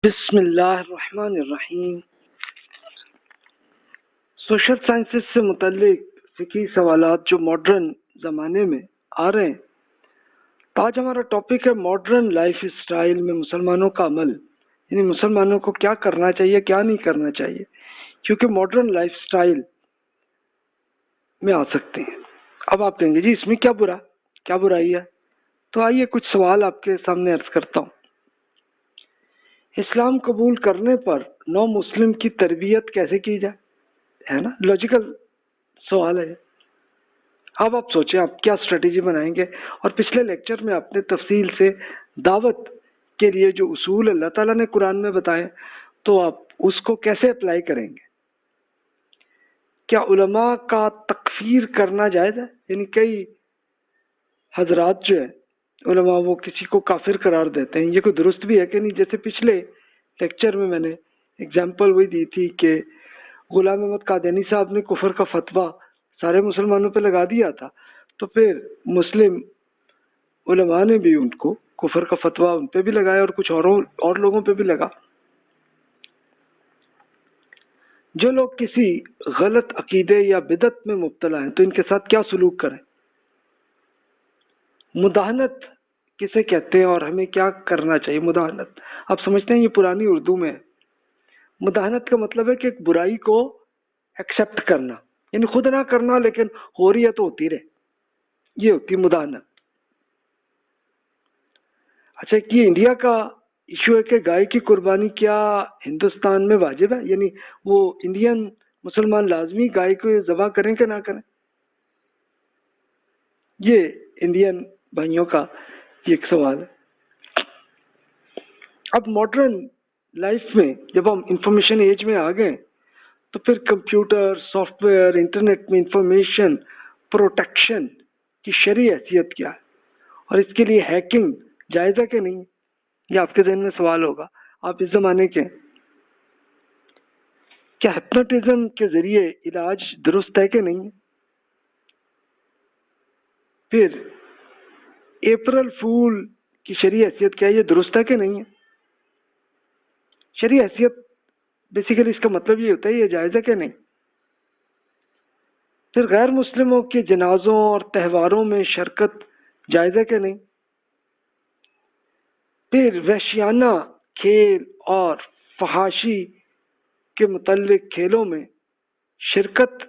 بسم اللہ الرحمن الرحیم۔ سوشل سائنسز سے متعلق فقہی سوالات جو ماڈرن زمانے میں آ رہے ہیں، تو آج ہمارا ٹاپک ہے ماڈرن لائف اسٹائل میں مسلمانوں کا عمل، یعنی مسلمانوں کو کیا کرنا چاہیے کیا نہیں کرنا چاہیے، کیونکہ ماڈرن لائف اسٹائل میں آ سکتے ہیں۔ اب آپ کہیں گے جی اس میں کیا برائی ہے، تو آئیے کچھ سوال آپ کے سامنے عرض کرتا ہوں۔ اسلام قبول کرنے پر نو مسلم کی تربیت کیسے کی جائے، ہے نا، لاجیکل سوال ہے۔ اب آپ سوچیں آپ کیا اسٹریٹجی بنائیں گے، اور پچھلے لیکچر میں آپ نے تفصیل سے دعوت کے لیے جو اصول اللہ تعالیٰ نے قرآن میں بتائے تو آپ اس کو کیسے اپلائی کریں گے۔ کیا علماء کا تکفیر کرنا جائز ہے، یعنی کئی حضرات جو ہے علماء وہ کسی کو کافر قرار دیتے ہیں، یہ کوئی درست بھی ہے کہ نہیں؟ جیسے پچھلے لیکچر میں نے اگزامپل وہی دی تھی کہ غلام احمد قادیانی صاحب نے کفر کا فتویٰ سارے مسلمانوں پہ لگا دیا تھا، تو پھر مسلم علماء نے بھی ان کو کفر کا فتویٰ ان پہ بھی لگایا اور کچھ اور لوگوں پہ بھی لگا۔ جو لوگ کسی غلط عقیدے یا بدعت میں مبتلا ہیں تو ان کے ساتھ کیا سلوک کریں؟ مداہنت کسے کہتے ہیں اور ہمیں کیا کرنا چاہیے؟ مداہنت آپ سمجھتے ہیں یہ پرانی اردو میں ہے۔ مداہنت کا مطلب ہے کہ ایک برائی کو ایکسیپٹ کرنا، یعنی خود نہ کرنا لیکن ہو رہی ہے تو ہوتی رہے، یہ ہوتی مداہنت۔ اچھا، یہ انڈیا کا ایشو ہے کہ گائے کی قربانی کیا ہندوستان میں واجب ہے، یعنی وہ انڈین مسلمان لازمی گائے کو ذبح کریں کہ نہ کریں؟ یہ انڈین بھائیوں کا یہ ایک سوال ہے۔ اب ماڈرن لائف میں جب ہم انفارمیشن ایج میں آ گئے تو پھر کمپیوٹر، سافٹ ویئر، انٹرنیٹ میں انفارمیشن پروٹیکشن کی شرعی حیثیت کیا ہے، اور اس کے لیے ہیکنگ جائز ہے کہ نہیں؟ یہ آپ کے ذہن میں سوال ہوگا۔ آپ اس زمانے کے کیا ہپنوٹزم کے ذریعے علاج درست ہے کہ نہیں؟ پھر اپریل فول کی شرعی حیثیت کیا ہے، یہ درست ہے کہ نہیں ہے؟ شرعی حیثیت بیسیکلی اس کا مطلب یہ ہوتا ہے یہ جائز ہے کہ نہیں۔ پھر غیر مسلموں کے جنازوں اور تہواروں میں شرکت جائز ہے کہ نہیں؟ پھر وحشیانہ کھیل اور فحاشی کے متعلق کھیلوں میں شرکت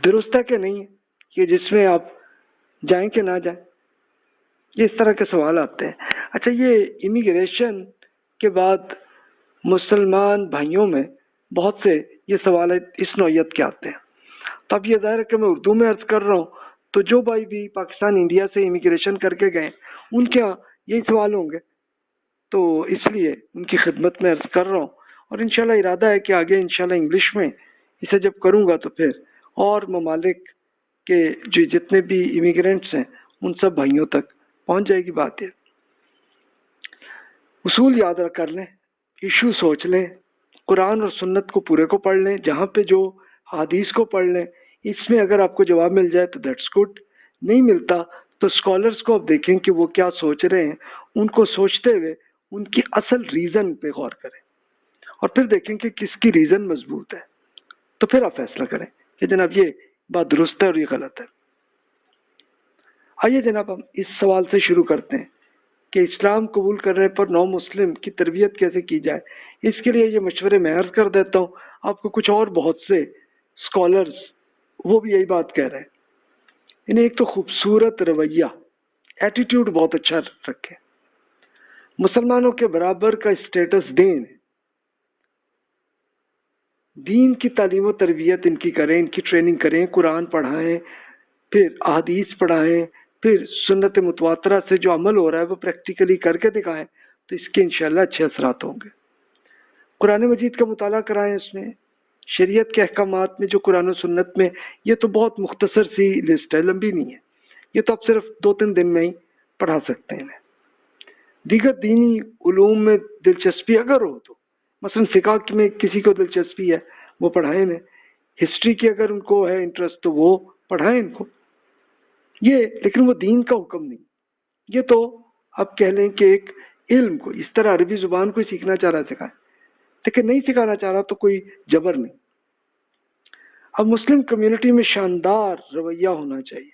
درست ہے کہ نہیں ہے، کہ جس میں آپ جائیں کہ نہ جائیں؟ یہ اس طرح کے سوال آتے ہیں۔ اچھا، یہ امیگریشن کے بعد مسلمان بھائیوں میں بہت سے یہ سوال اس نوعیت کے آتے ہیں، تو اب یہ ظاہر ہے کہ میں اردو میں عرض کر رہا ہوں، تو جو بھائی بھی پاکستان انڈیا سے امیگریشن کر کے گئے ان کے یہاں یہی سوال ہوں گے، تو اس لیے ان کی خدمت میں عرض کر رہا ہوں، اور انشاءاللہ ارادہ ہے کہ آگے انشاءاللہ انگلش میں اسے جب کروں گا تو پھر اور ممالک کے جو جتنے بھی امیگرینٹس ہیں ان سب بھائیوں تک پہنچ جائے گی بات۔ یہ اصول یاد کر لیں، ایشو سوچ لیں، قرآن اور سنت کو پورے کو پڑھ لیں، جہاں پہ جو حدیث کو پڑھ لیں، اس میں اگر آپ کو جواب مل جائے تو دیٹس گڈ، نہیں ملتا تو اسکالرس کو آپ دیکھیں کہ وہ کیا سوچ رہے ہیں، ان کو سوچتے ہوئے ان کی اصل ریزن پہ غور کریں، اور پھر دیکھیں کہ کس کی ریزن مضبوط ہے، تو پھر آپ فیصلہ کریں کہ جناب یہ بات درست ہے اور یہ غلط ہے۔ آئیے جناب ہم اس سوال سے شروع کرتے ہیں کہ اسلام قبول کرنے پر نو مسلم کی تربیت کیسے کی جائے۔ اس کے لیے یہ مشورے میں عرض کر دیتا ہوں آپ کو، کچھ اور بہت سے اسکالرز وہ بھی یہی بات کہہ رہے ہیں، یعنی ایک تو خوبصورت رویہ، ایٹیٹیوڈ بہت اچھا رکھیں، مسلمانوں کے برابر کا اسٹیٹس دیں، دین کی تعلیم و تربیت ان کی کریں، ان کی ٹریننگ کریں، قرآن پڑھائیں، پھر احادیث پڑھائیں، پھر سنت متواترہ سے جو عمل ہو رہا ہے وہ پریکٹیکلی کر کے دکھائیں، تو اس کے انشاءاللہ اچھے اثرات ہوں گے۔ قرآن مجید کا مطالعہ کرائیں، اس میں شریعت کے احکامات میں جو قرآن و سنت میں، یہ تو بہت مختصر سی لسٹ ہے، لمبی نہیں ہے، یہ تو آپ صرف 2-3 دن میں ہی پڑھا سکتے ہیں۔ دیگر دینی علوم میں دلچسپی اگر ہو تو مثلا فقہ میں کسی کو دلچسپی ہے وہ پڑھائیں، ہسٹری کی اگر ان کو ہے انٹرسٹ تو وہ پڑھائیں ان کو، یہ لیکن وہ دین کا حکم نہیں، یہ تو آپ کہہ لیں کہ ایک علم کو، اس طرح عربی زبان کو سیکھنا چاہ رہا سکھائے، لیکن نہیں سکھانا چاہ رہا تو کوئی جبر نہیں۔ اب مسلم کمیونٹی میں شاندار رویہ ہونا چاہیے۔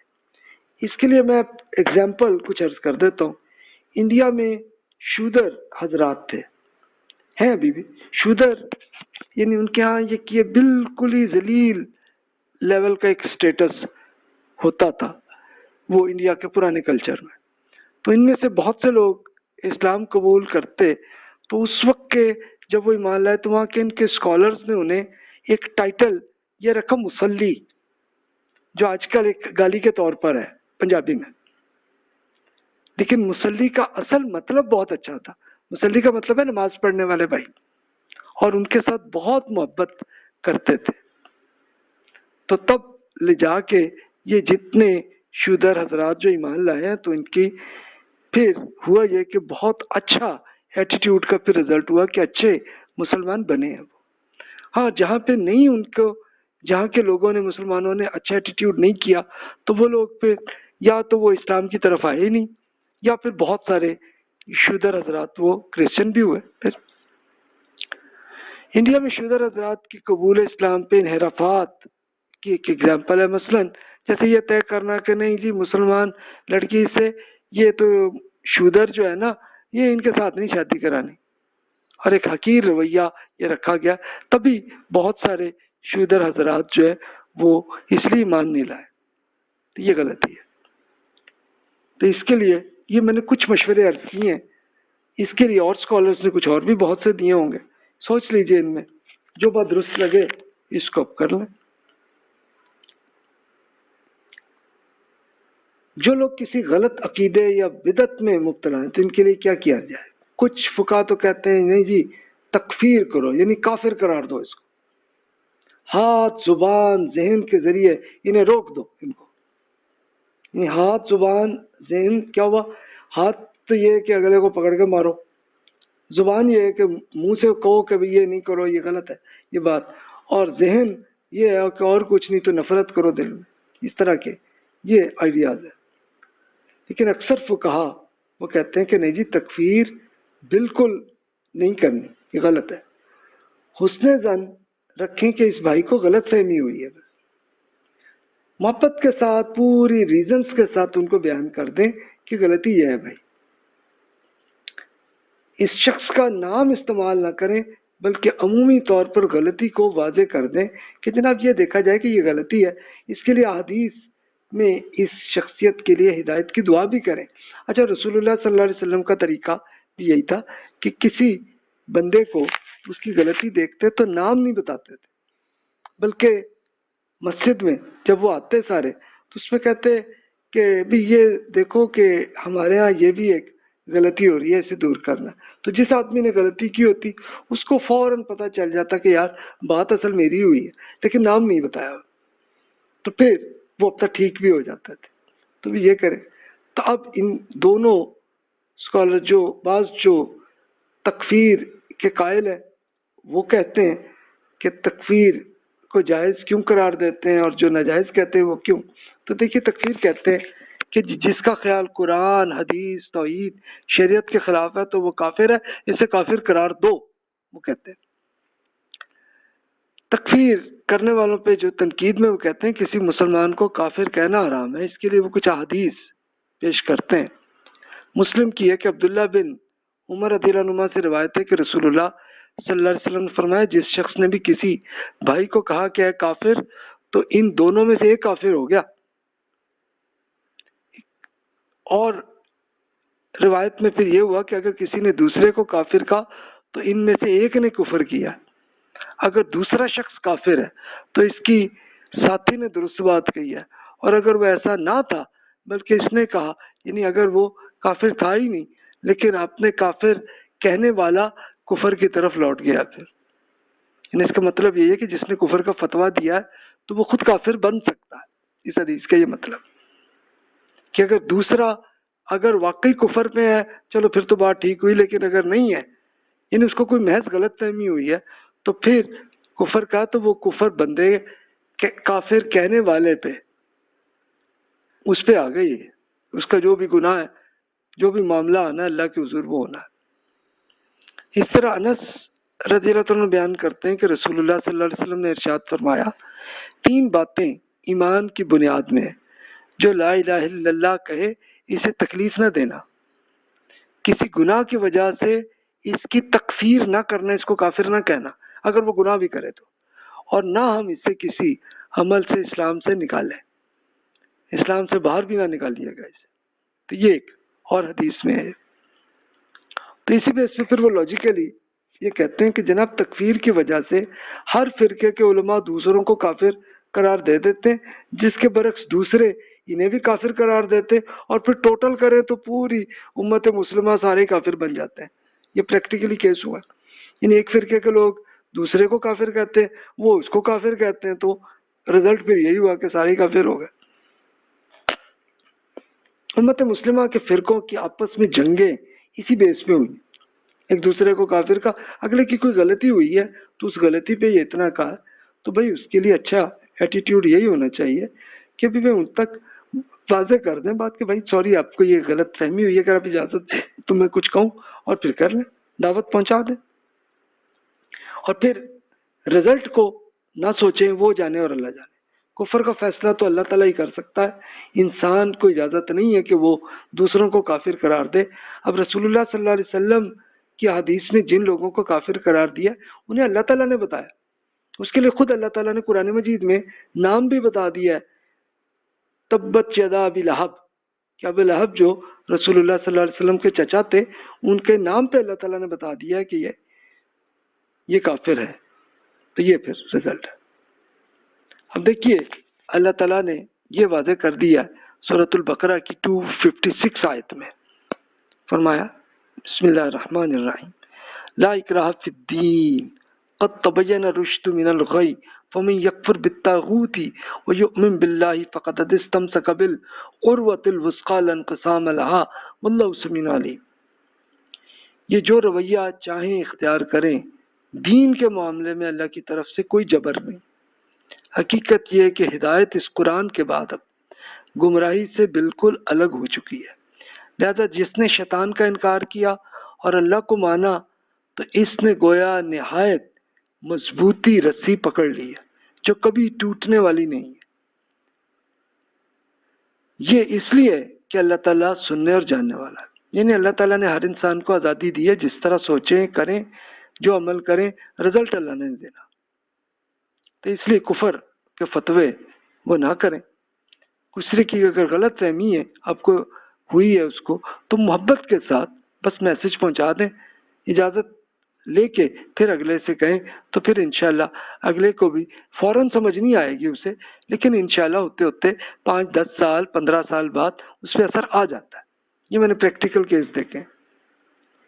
اس کے لیے میں اگزامپل کچھ عرض کر دیتا ہوں۔ انڈیا میں شودر حضرات تھے، ہیں ابھی بھی شودر، یعنی ان کے ہاں یہ بالکل ہی ذلیل لیول کا ایک سٹیٹس ہوتا تھا وہ انڈیا کے پرانے کلچر میں۔ تو ان میں سے بہت سے لوگ اسلام قبول کرتے، تو اس وقت کے جب وہ ایمان لائے تو وہاں کے ان کے اسکالرز نے انہیں ایک ٹائٹل یہ رکھا مسلی، جو آج کل ایک گالی کے طور پر ہے پنجابی میں، لیکن مسلی کا اصل مطلب بہت اچھا تھا۔ مسلی کا مطلب ہے نماز پڑھنے والے بھائی، اور ان کے ساتھ بہت محبت کرتے تھے۔ تو تب لے جا کے یہ جتنے شودر حضرات جو ایمان لائے ہیں تو ان کی پھر ہوا یہ کہ بہت اچھا ایٹیٹیوڈ کا پھر رزلٹ ہوا کہ اچھے مسلمان بنے ہیں وہ۔ ہاں جہاں پہ نہیں ان کو، جہاں کے لوگوں نے مسلمانوں نے اچھا ایٹیٹیوڈ نہیں کیا تو وہ لوگ پھر یا تو وہ اسلام کی طرف آئے نہیں، یا پھر بہت سارے شودر حضرات وہ کرسچن بھی ہوئے۔ پھر انڈیا میں شودر حضرات کی قبول اسلام پہ انحرافات کی ایک ایگزامپل ہے، مثلا جیسے یہ طے کرنا کہ نہیں جی مسلمان لڑکی سے، یہ تو شودر جو ہے نا یہ ان کے ساتھ نہیں شادی کرانی، اور ایک حقیر رویہ یہ رکھا گیا، تبھی بہت سارے شودر حضرات جو ہے وہ اس لیے ایمان نہیں لائے۔ تو یہ غلطی ہے۔ تو اس کے لیے یہ میں نے کچھ مشورے عرض کیے ہیں، اس کے لیے اور اسکالرس نے کچھ اور بھی بہت سے دیے ہوں گے، سوچ لیجئے ان میں جو بات درست لگے اس کو اب کر لیں۔ جو لوگ کسی غلط عقیدے یا بدعت میں مبتلا ہیں تو ان کے لیے کیا کیا جائے؟ کچھ فقہ تو کہتے ہیں نہیں جی تکفیر کرو، یعنی کافر قرار دو اس کو، ہاتھ زبان ذہن کے ذریعے انہیں روک دو ان کو، یعنی ہاتھ زبان ذہن کیا ہوا؟ ہاتھ تو یہ ہے کہ اگلے کو پکڑ کے مارو، زبان یہ ہے کہ منہ سے کہو کہ یہ نہیں کرو یہ غلط ہے یہ بات، اور ذہن یہ ہے کہ اور کچھ نہیں تو نفرت کرو دل میں، اس طرح کے یہ آئیڈیاز ہے۔ لیکن اکثر فقہا وہ کہتے ہیں کہ نہیں جی تکفیر بالکل نہیں کرنی، یہ غلط ہے۔ حسن ظن رکھیں کہ اس بھائی کو غلط فہمی ہوئی ہے، بس محبت کے ساتھ پوری ریزنز کے ساتھ ان کو بیان کر دیں کہ غلطی یہ ہے بھائی۔ اس شخص کا نام استعمال نہ کریں بلکہ عمومی طور پر غلطی کو واضح کر دیں کہ جناب یہ دیکھا جائے کہ یہ غلطی ہے، اس کے لیے احادیث میں اس شخصیت کے لیے ہدایت کی دعا بھی کریں۔ اچھا رسول اللہ صلی اللہ علیہ وسلم کا طریقہ بھی یہی تھا کہ کسی بندے کو اس کی غلطی دیکھتے تو نام نہیں بتاتے تھے، بلکہ مسجد میں جب وہ آتے سارے تو اس میں کہتے کہ بھی یہ دیکھو کہ ہمارے ہاں یہ بھی ایک غلطی ہو رہی ہے، اسے دور کرنا۔ تو جس آدمی نے غلطی کی ہوتی اس کو فوراً پتہ چل جاتا کہ یار بات اصل میری ہوئی ہے، لیکن نام نہیں بتایا، تو پھر وہ اب تک ٹھیک بھی ہو جاتا تھا۔ تو بھی یہ کریں۔ تو اب ان دونوں اسکالر جو بعض جو تکفیر کے قائل ہیں وہ کہتے ہیں کہ تکفیر کو جائز کیوں قرار دیتے ہیں اور جو ناجائز کہتے ہیں وہ کیوں؟ تو دیکھیے تکفیر کہتے ہیں کہ جس کا خیال قرآن حدیث توحید شریعت کے خلاف ہے تو وہ کافر ہے، اسے کافر قرار دو، وہ کہتے ہیں۔ تکفیر کرنے والوں پہ جو تنقید میں وہ کہتے ہیں کسی مسلمان کو کافر کہنا حرام ہے، اس کے لیے وہ کچھ احادیث پیش کرتے ہیں۔ مسلم کی ہے کہ عبداللہ بن عمر رضی اللہ عنہ سے روایت ہے کہ رسول اللہ صلی اللہ علیہ وسلم نے فرمایا جس شخص نے بھی کسی بھائی کو کہا کہ اے کافر تو ان دونوں میں سے ایک کافر ہو گیا۔ اور روایت میں پھر یہ ہوا کہ اگر کسی نے دوسرے کو کافر کہا تو ان میں سے ایک نے کفر کیا۔ اگر دوسرا شخص کافر ہے تو اس کی ساتھی نے درست بات کہی ہے، اور اگر وہ ایسا نہ تھا بلکہ اس نے کہا، یعنی اگر وہ کافر تھا ہی نہیں لیکن اپنے کافر کہنے والا کفر کی طرف لوٹ گیا، پھر یعنی اس کا مطلب یہ ہے کہ جس نے کفر کا فتویٰ دیا ہے تو وہ خود کافر بن سکتا ہے۔ اس حدیث کا یہ مطلب کہ اگر دوسرا اگر واقعی کفر میں ہے چلو پھر تو بات ٹھیک ہوئی، لیکن اگر نہیں ہے یعنی اس کو کوئی محض غلط فہمی ہوئی ہے تو پھر کفر کا تو وہ کفر بندے کافر کہنے والے پہ اس پہ آ گئی ہے، اس کا جو بھی گناہ ہے جو بھی معاملہ آنا ہے اللہ کے حضور وہ ہونا ہے۔ اس طرح انس رضی اللہ عنہ بیان کرتے ہیں کہ رسول اللہ صلی اللہ علیہ وسلم نے ارشاد فرمایا 3 باتیں ایمان کی بنیاد میں ہیں، جو لا الہ الا اللہ کہے اسے تکلیف نہ دینا، کسی گناہ کی وجہ سے اس کی تکفیر نہ کرنا، اس کو کافر نہ کہنا اگر وہ گناہ بھی کرے تو، اور نہ ہم اسے کسی عمل سے اسلام سے نکالیں، اسلام سے باہر بھی نہ نکالیے گا اسے۔ تو یہ ایک اور حدیث میں ہے۔ تو اسی بیس پہ پھر وہ لاجیکلی یہ کہتے ہیں کہ جناب تکفیر کی وجہ سے ہر فرقے کے علماء دوسروں کو کافر قرار دے دیتے ہیں، جس کے برعکس دوسرے انہیں بھی کافر قرار دیتے، اور پھر ٹوٹل کرے تو پوری امت مسلمہ سارے کافر بن جاتے ہیں۔ یہ پریکٹیکلی کیس ہوا ہے، یعنی ایک فرقے کے لوگ دوسرے کو کافر کہتے ہیں، وہ اس کو کافر کہتے ہیں، تو رزلٹ پھر یہی ہوا کہ سارے کافر ہو گئے۔ امت مسلمہ کے فرقوں کی آپس میں جنگیں اسی بیس پہ ہوئی، ایک دوسرے کو کافر کا، اگلے کی کوئی غلطی ہوئی ہے تو اس غلطی پہ یہ اتنا کہا، تو بھائی اس کے لیے اچھا ایٹیٹیوڈ یہی ہونا چاہیے کہ بھی ان تک واضح کر دیں بات کہ بھائی سوری آپ کو یہ غلط فہمی ہوئی ہے، اگر آپ اجازت دیں تو میں کچھ کہوں، اور پھر کر لیں، دعوت پہنچا دیں، اور پھر رزلٹ کو نہ سوچیں، وہ جانے اور اللہ جانے۔ کفر کا فیصلہ تو اللہ تعالیٰ ہی کر سکتا ہے، انسان کو اجازت نہیں ہے کہ وہ دوسروں کو کافر قرار دے۔ اب رسول اللہ صلی اللہ علیہ وسلم کی حدیث میں جن لوگوں کو کافر قرار دیا انہیں اللہ تعالیٰ نے بتایا، اس کے لیے خود اللہ تعالیٰ نے قرآن مجید میں نام بھی بتا دیا ہے، تبت یدا ابی لہب، کہ ابو لہب جو رسول اللہ صلی اللہ علیہ وسلم کے چچا تھے، ان کے نام پہ اللہ تعالیٰ نے بتا دیا ہے کہ یہ کافر ہے۔ تو یہ پھر رزلٹ ہے۔ اب دیکھیے اللہ تعالیٰ نے یہ واضح کر دیا سورۃ البقرہ کی 256 آیت میں، فرمایا بسم اللہ الرحمن الرحیم لا اکراہ فی الدین قد تبین الرشد من الغی فمن یکفر بالطاغوت ویؤمن باللہ فقد استمسک بالعروۃ الوثقی لا انقسام لها واللہ سمیع علیم۔ یہ جو رویہ چاہیں اختیار کریں، دین کے معاملے میں اللہ کی طرف سے کوئی جبر نہیں۔ حقیقت یہ ہے کہ ہدایت اس قرآن کے بعد اب گمراہی سے بالکل الگ ہو چکی ہے، لہذا جس نے شیطان کا انکار کیا اور اللہ کو مانا تو اس نے گویا نہایت مضبوطی رسی پکڑ لی ہے جو کبھی ٹوٹنے والی نہیں ہے۔ یہ اس لیے کہ اللہ تعالیٰ سننے اور جاننے والا ہے، یعنی اللہ تعالیٰ نے ہر انسان کو آزادی دی ہے، جس طرح سوچیں کریں، جو عمل کریں، رزلٹ اللہ نے دینا۔ تو اس لیے کفر کے فتوے وہ نہ کریں۔ دوسرے کی اگر غلط فہمی ہے آپ کو ہوئی ہے اس کو، تو محبت کے ساتھ بس میسج پہنچا دیں، اجازت لے کے پھر اگلے سے کہیں، تو پھر انشاءاللہ اگلے کو بھی فوراً سمجھ نہیں آئے گی اسے، لیکن انشاءاللہ ہوتے ہوتے 5-10 سال 15 سال بعد اس پہ اثر آ جاتا ہے۔ یہ میں نے پریکٹیکل کیس دیکھے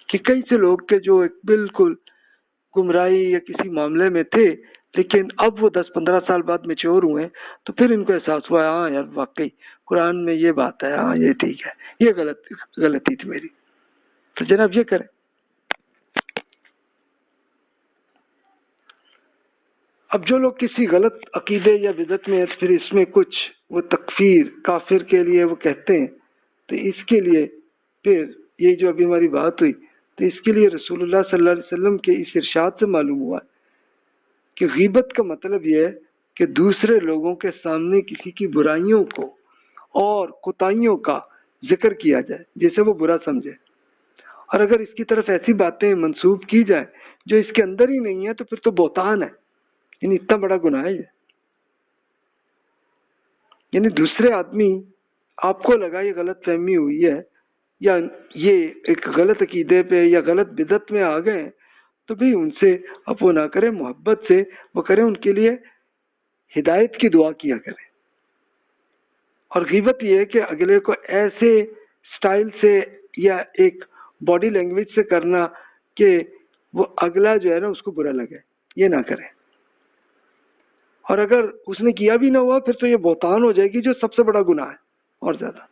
کہ کئی سے لوگ کے جو ایک بالکل گمراہی یا کسی معاملے میں تھے، لیکن اب وہ 10-15 سال بعد میچور ہوئے تو پھر ان کو احساس ہوا ہاں یار واقعی قرآن میں یہ بات ہے، ہاں یہ ٹھیک ہے، یہ غلطی تھی میری۔ تو جناب یہ کریں۔ اب جو لوگ کسی غلط عقیدے یا بدعت میں پھر اس میں کچھ وہ تکفیر کافر کے لیے وہ کہتے ہیں، تو اس کے لیے پھر یہ جو ابھی ہماری بات ہوئی، تو اس کے لیے رسول اللہ صلی اللہ علیہ وسلم کے اس ارشاد سے معلوم ہوا کہ غیبت کا مطلب یہ ہے کہ دوسرے لوگوں کے سامنے کسی کی برائیوں کو اور کوتاہیوں کا ذکر کیا جائے جسے وہ برا سمجھے، اور اگر اس کی طرف ایسی باتیں منسوب کی جائیں جو اس کے اندر ہی نہیں ہے تو پھر تو بہتان ہے، یعنی اتنا بڑا گناہ ہے یہ۔ یعنی دوسرے آدمی آپ کو لگا یہ غلط فہمی ہوئی ہے یا یہ ایک غلط عقیدے پہ یا غلط بدعت میں آ گئے، تو بھی ان سے اب وہ نہ کریں، محبت سے وہ کریں، ان کے لیے ہدایت کی دعا کیا کریں۔ اور غیبت یہ ہے کہ اگلے کو ایسے سٹائل سے یا ایک باڈی لینگویج سے کرنا کہ وہ اگلا جو ہے نا اس کو برا لگے، یہ نہ کریں۔ اور اگر اس نے کیا بھی نہ ہوا پھر تو یہ بہتان ہو جائے گی جو سب سے بڑا گناہ ہے اور زیادہ۔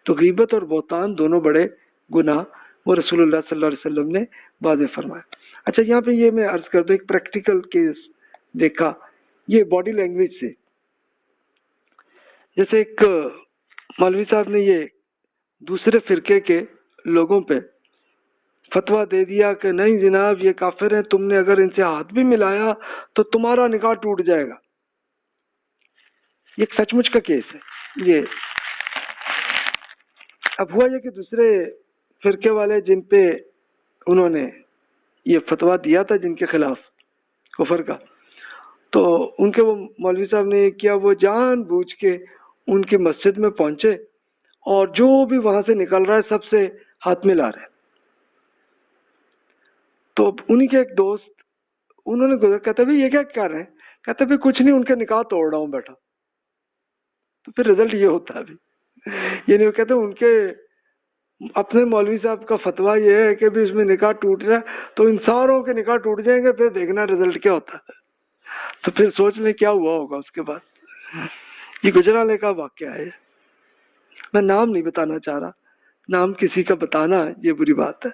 تو غیبت اور بہتان دونوں بڑے گناہ وہ رسول اللہ صلی اللہ علیہ وسلم نے واضح فرمایا۔ اچھا یہاں پہ یہ میں عرض کر دوں، ایک پریکٹیکل کیس دیکھا یہ باڈی لینگویج سے، جیسے ایک مولوی صاحب نے یہ دوسرے فرقے کے لوگوں پہ فتویٰ دے دیا کہ نہیں جناب یہ کافر ہیں، تم نے اگر ان سے ہاتھ بھی ملایا تو تمہارا نکاح ٹوٹ جائے گا. یہ ایک سچ مچ کا کیس ہے یہ. اب ہوا یہ کہ دوسرے فرقے والے جن پہ انہوں نے یہ فتویٰ دیا تھا جن کے خلاف کفر کا، تو ان کے وہ مولوی صاحب نے یہ کیا، وہ جان بوجھ کے ان کی مسجد میں پہنچے اور جو بھی وہاں سے نکل رہا ہے سب سے ہاتھ ملا رہے. تو انہی کے ایک دوست انہوں نے گزر، کہتے بھی یہ کیا کر رہے ہیں، کہتے بھی کچھ نہیں، ان کے نکاح توڑ رہا ہوں بیٹھا. تو پھر رزلٹ یہ ہوتا ہے ابھی، یعنی وہ کہتے ہیں ان کے اپنے مولوی صاحب کا فتویٰ یہ ہے کہ بھی اس میں نکاح ٹوٹ رہا ہے تو ان ساروں کے نکاح ٹوٹ جائیں گے، پھر دیکھنا رزلٹ کیا ہوتا ہے. تو پھر سوچ لیں کیا ہوا ہوگا اس کے بعد. یہ گجرالے کا واقعہ ہے. میں نام نہیں بتانا چاہ رہا، نام کسی کا بتانا یہ بری بات ہے.